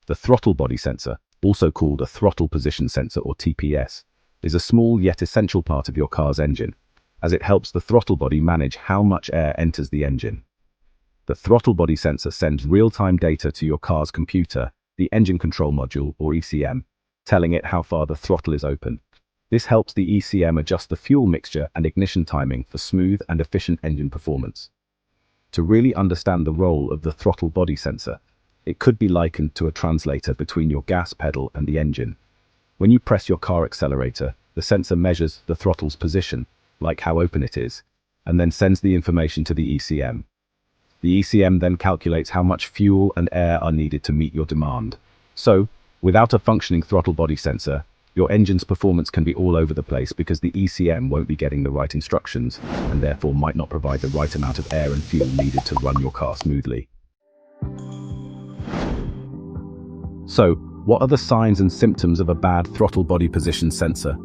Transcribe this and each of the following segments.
The throttle body sensor, also called a throttle position sensor or TPS, is a small yet essential part of your car's engine, as it helps the throttle body manage how much air enters the engine. The throttle body sensor sends real-time data to your car's computer, the engine control module or ECM, telling it how far the throttle is open. This helps the ECM adjust the fuel mixture and ignition timing for smooth and efficient engine performance. To really understand the role of the throttle body sensor, it could be likened to a translator between your gas pedal and the engine. When you press your car accelerator, the sensor measures the throttle's position, like how open it is, and then sends the information to the ECM. The ECM then calculates how much fuel and air are needed to meet your demand. So, without a functioning throttle body sensor, your engine's performance can be all over the place because the ECM won't be getting the right instructions and therefore might not provide the right amount of air and fuel needed to run your car smoothly. So, what are the signs and symptoms of a bad throttle body position sensor?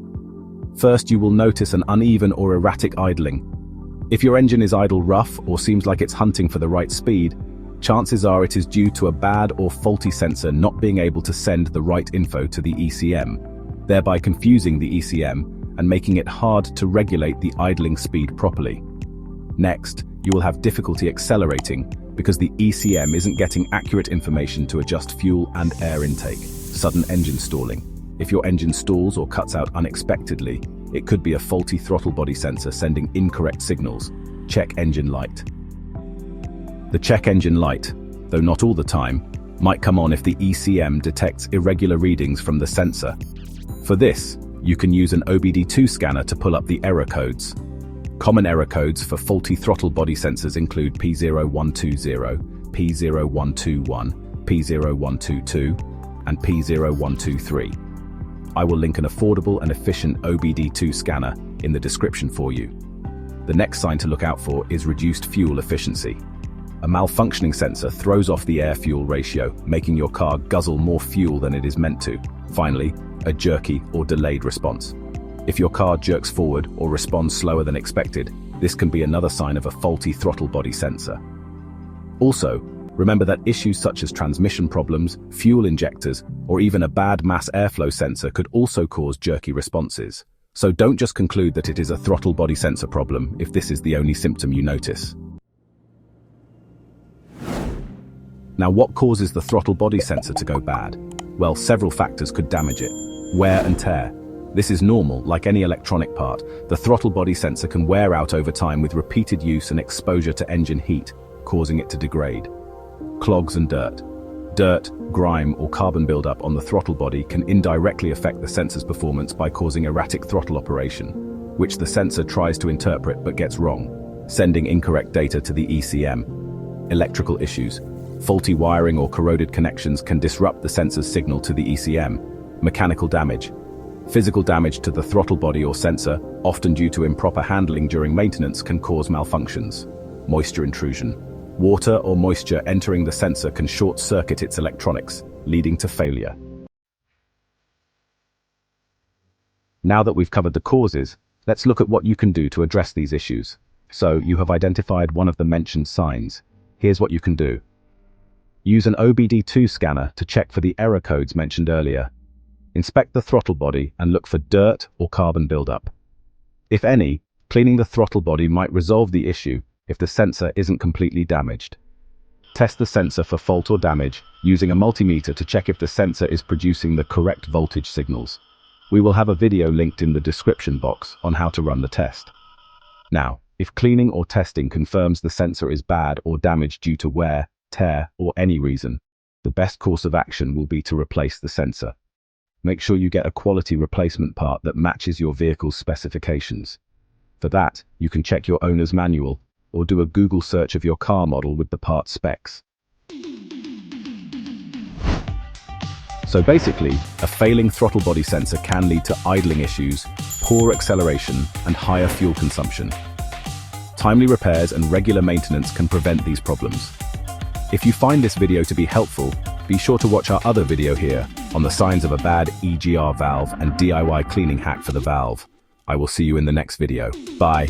First, you will notice an uneven or erratic idling. If your engine is idle rough or seems like it's hunting for the right speed, chances are it is due to a bad or faulty sensor not being able to send the right info to the ECM, thereby confusing the ECM and making it hard to regulate the idling speed properly. Next, you will have difficulty accelerating because the ECM isn't getting accurate information to adjust fuel and air intake. Sudden engine stalling. If your engine stalls or cuts out unexpectedly, it could be a faulty throttle body sensor sending incorrect signals. Check engine light. The check engine light, though not all the time, might come on if the ECM detects irregular readings from the sensor. For this, you can use an OBD2 scanner to pull up the error codes. Common error codes for faulty throttle body sensors include P0120, P0121, P0122, and P0123. I will link an affordable and efficient OBD2 scanner in the description for you. The next sign to look out for is reduced fuel efficiency. A malfunctioning sensor throws off the air-fuel ratio, making your car guzzle more fuel than it is meant to. Finally, a jerky or delayed response. If your car jerks forward or responds slower than expected, this can be another sign of a faulty throttle body sensor. Also, remember that issues such as transmission problems, fuel injectors, or even a bad mass airflow sensor could also cause jerky responses. So don't just conclude that it is a throttle body sensor problem if this is the only symptom you notice. Now, what causes the throttle body sensor to go bad? Well, several factors could damage it. Wear and tear. This is normal, like any electronic part. The throttle body sensor can wear out over time with repeated use and exposure to engine heat, causing it to degrade. Clogs and dirt. Dirt, grime, or carbon buildup on the throttle body can indirectly affect the sensor's performance by causing erratic throttle operation, which the sensor tries to interpret but gets wrong, sending incorrect data to the ECM. Electrical issues. Faulty wiring or corroded connections can disrupt the sensor's signal to the ECM. Mechanical damage. Physical damage to the throttle body or sensor, often due to improper handling during maintenance, can cause malfunctions. Moisture intrusion. Water or moisture entering the sensor can short-circuit its electronics, leading to failure. Now that we've covered the causes, let's look at what you can do to address these issues. So, you have identified one of the mentioned signs. Here's what you can do. Use an OBD2 scanner to check for the error codes mentioned earlier. Inspect the throttle body and look for dirt or carbon buildup. If any, cleaning the throttle body might resolve the issue if the sensor isn't completely damaged. Test the sensor for fault or damage using a multimeter to check if the sensor is producing the correct voltage signals. We will have a video linked in the description box on how to run the test. Now, if cleaning or testing confirms the sensor is bad or damaged due to wear, tear, or any reason, the best course of action will be to replace the sensor. Make sure you get a quality replacement part that matches your vehicle's specifications. For that, you can check your owner's manual or do a Google search of your car model with the part specs. So basically, a failing throttle body sensor can lead to idling issues, poor acceleration, and higher fuel consumption. Timely repairs and regular maintenance can prevent these problems. If you find this video to be helpful, be sure to watch our other video here on the signs of a bad EGR valve and DIY cleaning hack for the valve. I will see you in the next video. Bye.